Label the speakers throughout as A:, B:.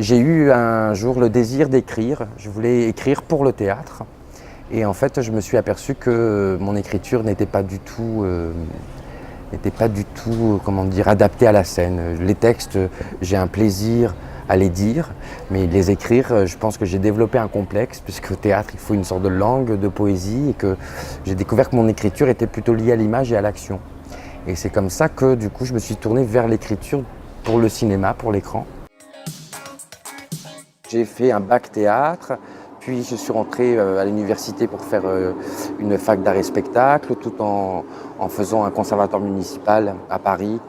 A: J'ai eu un jour le désir d'écrire. Je voulais écrire pour le théâtre. Et en fait, je me suis aperçu que mon écriture n'était pas du tout, comment dire, adaptée à la scène. Les textes, j'ai un plaisir à les dire, mais les écrire, je pense que j'ai développé un complexe, puisque au théâtre, il faut une sorte de langue, de poésie, et que j'ai découvert que mon écriture était plutôt liée à l'image et à l'action. Et c'est comme ça que, du coup, je me suis tourné vers l'écriture pour le cinéma, pour l'écran. J'ai fait un bac théâtre, puis je suis rentré à l'université pour faire une fac d'art et spectacle, tout en faisant un conservatoire municipal à Paris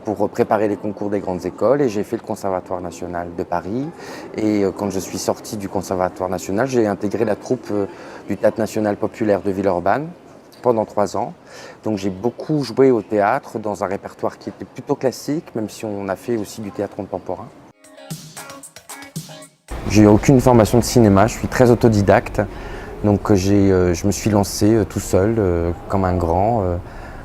A: pour préparer les concours des grandes écoles. Et j'ai fait le Conservatoire national de Paris. Et quand je suis sorti du Conservatoire national, j'ai intégré la troupe du Théâtre national populaire de Villeurbanne pendant 3 ans. Donc j'ai beaucoup joué au théâtre dans un répertoire qui était plutôt classique, même si on a fait aussi du théâtre contemporain. J'ai aucune formation de cinéma, je suis très autodidacte, donc je me suis lancé tout seul, comme un grand,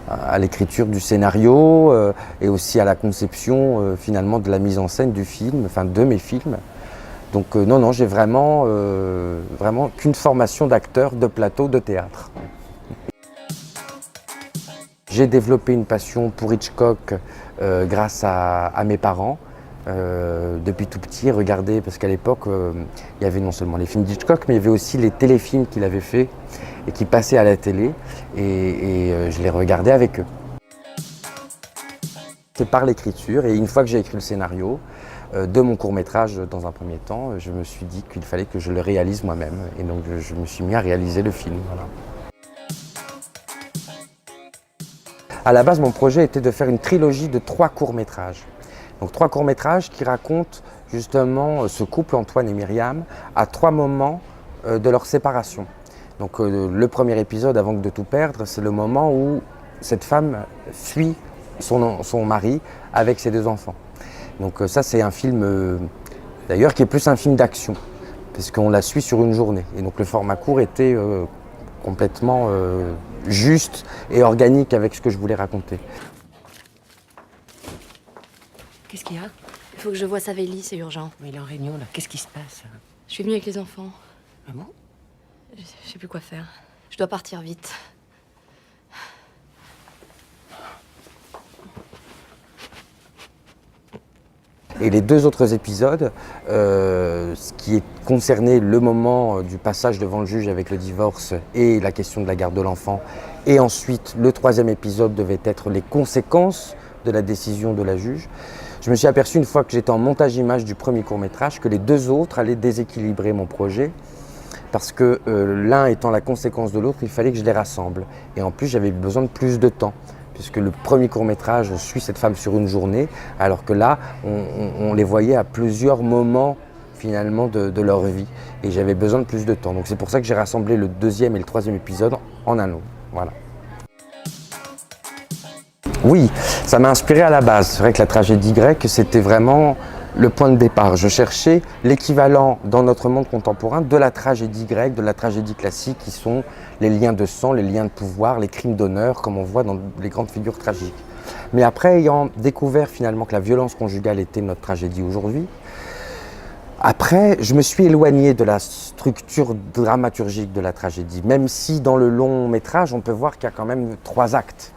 A: à l'écriture du scénario et aussi à la conception finalement de la mise en scène du film, enfin de mes films. Donc non, j'ai vraiment qu'une formation d'acteur de plateau de théâtre. J'ai développé une passion pour Hitchcock grâce à mes parents. Depuis tout petit, regarder, parce qu'à l'époque, il y avait non seulement les films d'Hitchcock, mais il y avait aussi les téléfilms qu'il avait fait et qui passaient à la télé, et je les regardais avec eux. C'est par l'écriture, et une fois que j'ai écrit le scénario de mon court-métrage dans un premier temps, je me suis dit qu'il fallait que je le réalise moi-même, et donc je me suis mis à réaliser le film. Voilà. À la base, mon projet était de faire une trilogie de 3 courts-métrages. Donc 3 courts-métrages qui racontent justement ce couple, Antoine et Myriam, à 3 moments de leur séparation. Donc le premier épisode, Avant de tout perdre, c'est le moment où cette femme fuit son mari avec ses 2 enfants. Donc ça, c'est un film d'ailleurs qui est plus un film d'action, parce qu'on la suit sur une journée. Et donc le format court était complètement juste et organique avec ce que je voulais raconter.
B: Qu'est-ce qu'il y a?
C: Il faut que je voie Savelli, c'est urgent.
B: Mais il est en réunion, là. Qu'est-ce qui se passe?
C: Je suis venue avec les enfants.
B: Ah bon?
C: Je sais plus quoi faire. Je dois partir vite.
A: Et les 2 autres épisodes, ce qui est concerné le moment du passage devant le juge avec le divorce et la question de la garde de l'enfant, et ensuite le 3e épisode devait être les conséquences de la décision de la juge. Je me suis aperçu une fois que j'étais en montage image du premier court-métrage que les 2 autres allaient déséquilibrer mon projet, parce que l'un étant la conséquence de l'autre, il fallait que je les rassemble. Et en plus, j'avais besoin de plus de temps, puisque le premier court-métrage suit cette femme sur une journée, alors que là, on les voyait à plusieurs moments finalement de leur vie. Et j'avais besoin de plus de temps. Donc c'est pour ça que j'ai rassemblé le 2e et le 3e épisode en un lot. Voilà. Oui, ça m'a inspiré à la base. C'est vrai que la tragédie grecque, c'était vraiment le point de départ. Je cherchais l'équivalent dans notre monde contemporain de la tragédie grecque, de la tragédie classique, qui sont les liens de sang, les liens de pouvoir, les crimes d'honneur, comme on voit dans les grandes figures tragiques. Mais après, ayant découvert finalement que la violence conjugale était notre tragédie aujourd'hui, après, je me suis éloigné de la structure dramaturgique de la tragédie, même si dans le long métrage, on peut voir qu'il y a quand même 3 actes.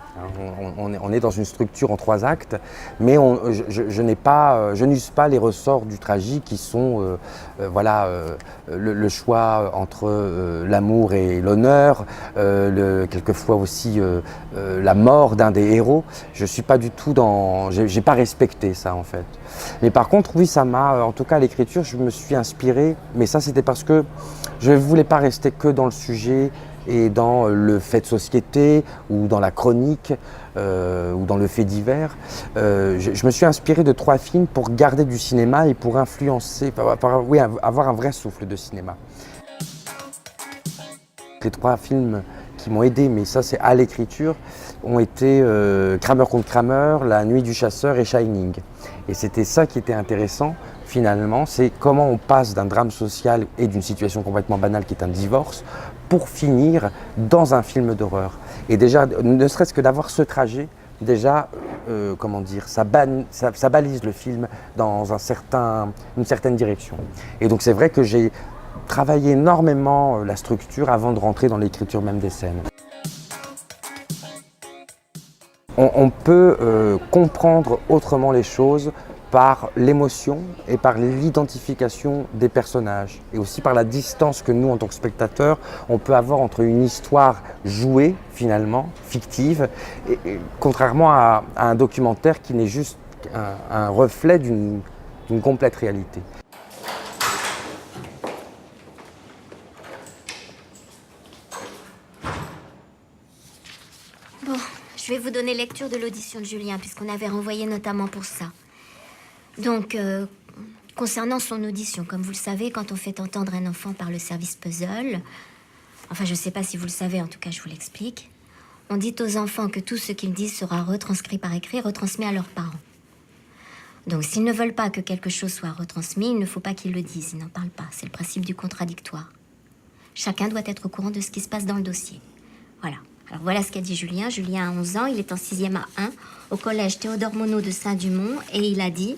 A: On est dans une structure en 3 actes, mais je n'use pas les ressorts du tragique qui sont le choix entre l'amour et l'honneur, quelquefois aussi la mort d'un des héros. Je suis pas du tout j'ai pas respecté ça en fait. Mais par contre, oui, ça m'a, en tout cas à l'écriture, je me suis inspiré, mais ça c'était parce que je ne voulais pas rester que dans le sujet et dans le fait de société ou dans la chronique ou dans le fait divers. Je me suis inspiré de 3 films pour garder du cinéma et pour influencer, avoir un vrai souffle de cinéma. Les 3 films qui m'ont aidé, mais ça c'est à l'écriture, ont été Kramer contre Kramer, La Nuit du chasseur et Shining. Et c'était ça qui était intéressant finalement, c'est comment on passe d'un drame social et d'une situation complètement banale qui est un divorce pour finir dans un film d'horreur. Et déjà, ne serait-ce que d'avoir ce trajet, déjà, comment dire, ça balise le film dans une certaine direction. Et donc c'est vrai que j'ai travaillé énormément la structure avant de rentrer dans l'écriture même des scènes. On peut comprendre autrement les choses par l'émotion et par l'identification des personnages et aussi par la distance que nous, en tant que spectateurs, on peut avoir entre une histoire jouée, finalement, fictive, et contrairement à un documentaire qui n'est juste un reflet d'une complète réalité.
D: Bon, je vais vous donner lecture de l'audition de Julien, puisqu'on avait renvoyé notamment pour ça. Donc, concernant son audition, comme vous le savez, quand on fait entendre un enfant par le service puzzle, enfin, je ne sais pas si vous le savez, en tout cas, je vous l'explique, on dit aux enfants que tout ce qu'ils disent sera retranscrit par écrit, retransmis à leurs parents. Donc, s'ils ne veulent pas que quelque chose soit retransmis, il ne faut pas qu'ils le disent, ils n'en parlent pas. C'est le principe du contradictoire. Chacun doit être au courant de ce qui se passe dans le dossier. Voilà. Alors voilà ce qu'a dit Julien. Julien a 11 ans, il est en 6e A1 au collège Théodore Monod de Saint-Dumont et il a dit: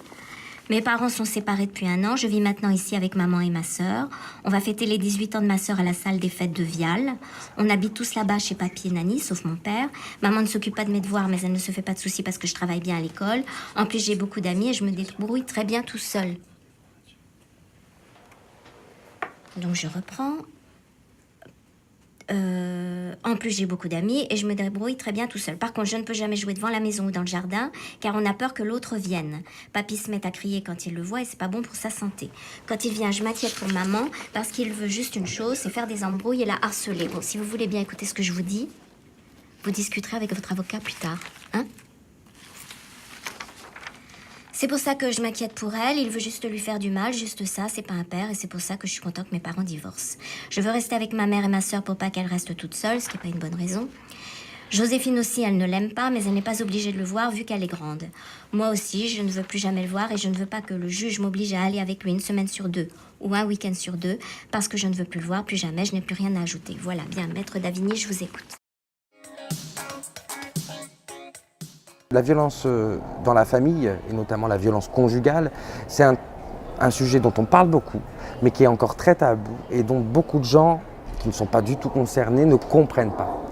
D: mes parents sont séparés depuis 1 an, je vis maintenant ici avec maman et ma sœur. On va fêter les 18 ans de ma sœur à la salle des fêtes de Vial. On habite tous là-bas chez papy et Nani, sauf mon père. Maman ne s'occupe pas de mes devoirs, mais elle ne se fait pas de soucis parce que je travaille bien à l'école. En plus, j'ai beaucoup d'amis et je me débrouille très bien tout seul. Donc je reprends. En plus, j'ai beaucoup d'amis et je me débrouille très bien tout seul. Par contre, je ne peux jamais jouer devant la maison ou dans le jardin car on a peur que l'autre vienne. Papy se met à crier quand il le voit et c'est pas bon pour sa santé. Quand il vient, je m'inquiète pour maman parce qu'il veut juste une chose, c'est faire des embrouilles et la harceler. Bon, si vous voulez bien écouter ce que je vous dis, vous discuterez avec votre avocat plus tard, hein? C'est pour ça que je m'inquiète pour elle, il veut juste lui faire du mal, juste ça, c'est pas un père, et c'est pour ça que je suis contente que mes parents divorcent. Je veux rester avec ma mère et ma sœur pour pas qu'elles restent toutes seules, ce qui n'est pas une bonne raison. Joséphine aussi, elle ne l'aime pas, mais elle n'est pas obligée de le voir vu qu'elle est grande. Moi aussi, je ne veux plus jamais le voir et je ne veux pas que le juge m'oblige à aller avec lui 1 semaine sur 2 ou un week-end sur 2, parce que je ne veux plus le voir, plus jamais, je n'ai plus rien à ajouter. Voilà, bien, maître Davigny, je vous écoute.
A: La violence dans la famille, et notamment la violence conjugale, c'est un sujet dont on parle beaucoup, mais qui est encore très tabou et dont beaucoup de gens qui ne sont pas du tout concernés ne comprennent pas.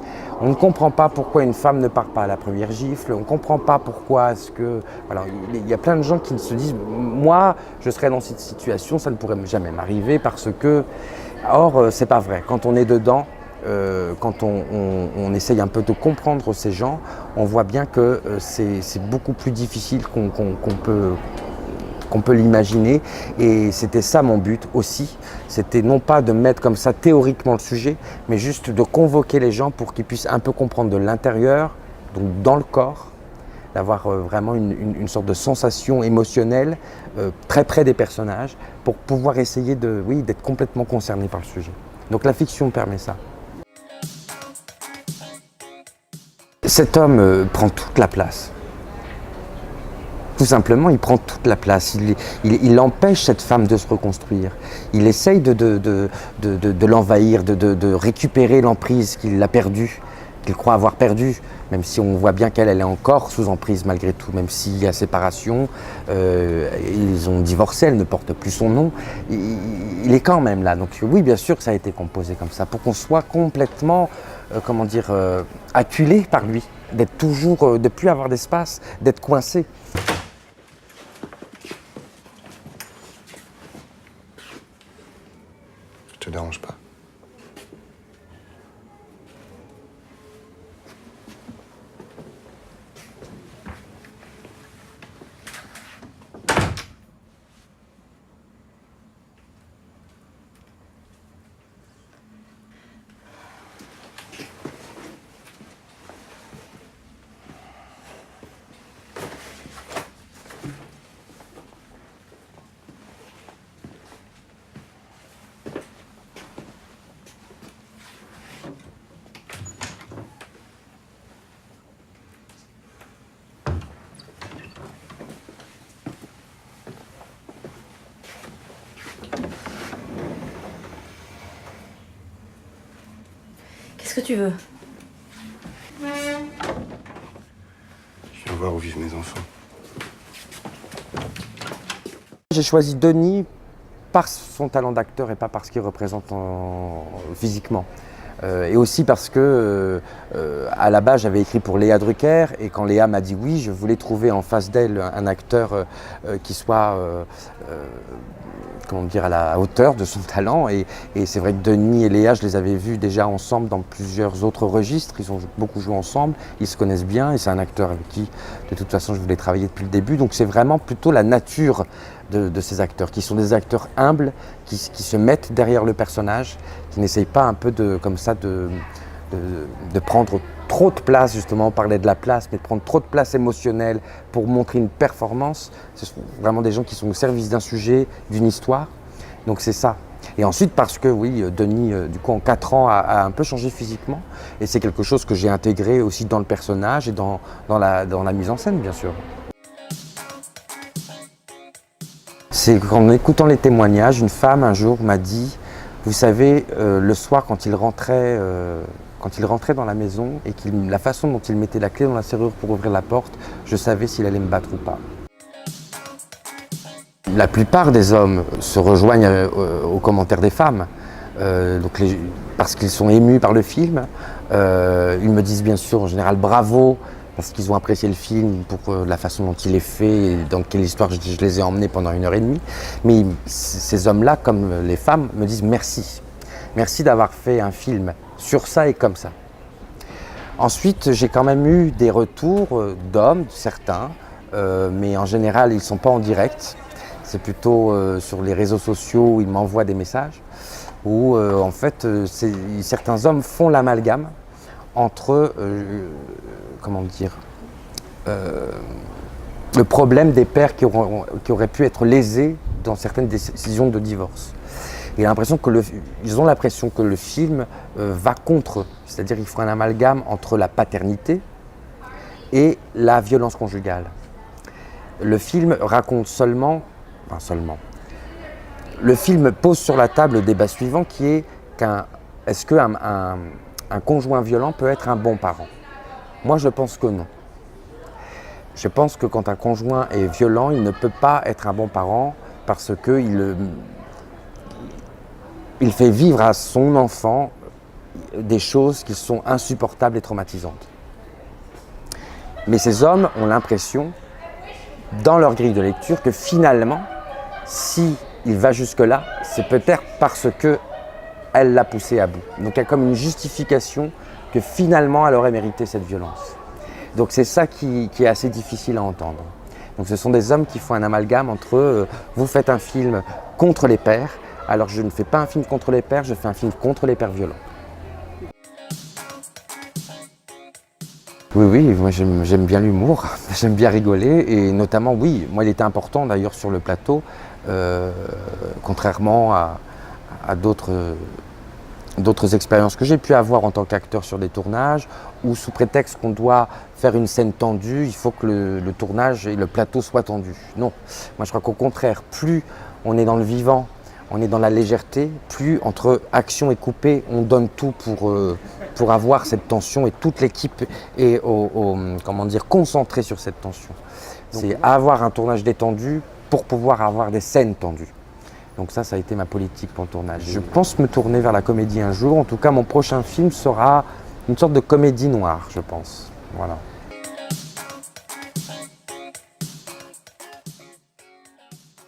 A: On ne comprend pas pourquoi une femme ne part pas à la première gifle, on ne comprend pas pourquoi est-ce que... Alors, il y a plein de gens qui se disent « moi, je serais dans cette situation, ça ne pourrait jamais m'arriver parce que... » Or, c'est pas vrai. Quand on est dedans, quand on essaye un peu de comprendre ces gens, on voit bien que c'est beaucoup plus difficile qu'on peut l'imaginer. Et c'était ça mon but aussi. C'était non pas de mettre comme ça théoriquement le sujet, mais juste de convoquer les gens pour qu'ils puissent un peu comprendre de l'intérieur, donc dans le corps, d'avoir vraiment une sorte de sensation émotionnelle très près des personnages pour pouvoir essayer d'être complètement concerné par le sujet. Donc la fiction permet ça. Cet homme prend toute la place. Tout simplement, il prend toute la place. Il empêche cette femme de se reconstruire. Il essaye de l'envahir, de récupérer l'emprise qu'il a perdue, qu'il croit avoir perdue, même si on voit bien qu'elle est encore sous emprise malgré tout, même s'il y a séparation, ils ont divorcé, elle ne porte plus son nom, il est quand même là. Donc oui, bien sûr que ça a été composé comme ça, pour qu'on soit complètement, acculé par lui, d'être toujours, de plus avoir d'espace, d'être coincé.
E: Ça te dérange pas?
C: Qu'est-ce que tu veux?
E: Je savoir où vivent mes enfants.
A: J'ai choisi Denis par son talent d'acteur et pas parce qu'il représente physiquement. Et aussi parce que, à la base, j'avais écrit pour Léa Drucker, et quand Léa m'a dit oui, je voulais trouver en face d'elle un acteur qui soit comment dire, à la hauteur de son talent. Et c'est vrai que Denis et Léa, je les avais vus déjà ensemble dans plusieurs autres registres. Ils ont beaucoup joué ensemble, ils se connaissent bien, et c'est un acteur avec qui, de toute façon, je voulais travailler depuis le début. Donc c'est vraiment plutôt la nature de ces acteurs, qui sont des acteurs humbles, qui se mettent derrière le personnage, qui n'essayent pas un peu comme ça de prendre trop de place, justement, on parlait de la place, mais de prendre trop de place émotionnelle pour montrer une performance. Ce sont vraiment des gens qui sont au service d'un sujet, d'une histoire. Donc c'est ça. Et ensuite parce que oui, Denis, du coup en 4 ans, a un peu changé physiquement. Et c'est quelque chose que j'ai intégré aussi dans le personnage et dans la mise en scène, bien sûr. C'est qu'en écoutant les témoignages, une femme un jour m'a dit, vous savez, le soir quand il rentrait dans la maison et la façon dont il mettait la clé dans la serrure pour ouvrir la porte, je savais s'il allait me battre ou pas. La plupart des hommes se rejoignent aux commentaires des femmes, parce qu'ils sont émus par le film. Ils me disent bien sûr en général bravo, parce qu'ils ont apprécié le film pour la façon dont il est fait et dans quelle histoire je les ai emmenés pendant 1h30. Mais ces hommes-là, comme les femmes, me disent merci. Merci d'avoir fait un film sur ça et comme ça. Ensuite, j'ai quand même eu des retours d'hommes, certains, mais en général, ils ne sont pas en direct. C'est plutôt sur les réseaux sociaux où ils m'envoient des messages, où en fait, certains hommes font l'amalgame entre, comment dire, le problème des pères qui auraient pu être lésés dans certaines décisions de divorce. Et ils ont l'impression que le film va contre eux, c'est-à-dire qu'ils font un amalgame entre la paternité et la violence conjugale. Le film raconte le film pose sur la table le débat suivant qui est est-ce qu'un conjoint violent peut être un bon parent? Moi, je pense que non. Je pense que quand un conjoint est violent, il ne peut pas être un bon parent parce qu'il fait vivre à son enfant des choses qui sont insupportables et traumatisantes. Mais ces hommes ont l'impression, dans leur grille de lecture, que finalement, s'il va jusque-là, c'est peut-être parce qu'elle l'a poussé à bout. Donc il y a comme une justification que finalement elle aurait mérité cette violence. Donc c'est ça qui est assez difficile à entendre. Donc ce sont des hommes qui font un amalgame entre vous faites un film contre les pères, alors je ne fais pas un film contre les pères, je fais un film contre les pères violents. Oui, moi j'aime bien l'humour, j'aime bien rigoler et notamment, oui, moi il était important d'ailleurs sur le plateau, contrairement à d'autres expériences que j'ai pu avoir en tant qu'acteur sur des tournages où sous prétexte qu'on doit faire une scène tendue, il faut que le tournage et le plateau soient tendus. Non, moi je crois qu'au contraire, plus on est dans le vivant, on est dans la légèreté, plus entre action et coupé, on donne tout pour avoir cette tension et toute l'équipe est comment dire, concentrée sur cette tension. C'est avoir un tournage détendu pour pouvoir avoir des scènes tendues. Donc ça a été ma politique pour le tournage. Je pense me tourner vers la comédie un jour. En tout cas, mon prochain film sera une sorte de comédie noire, je pense. Voilà.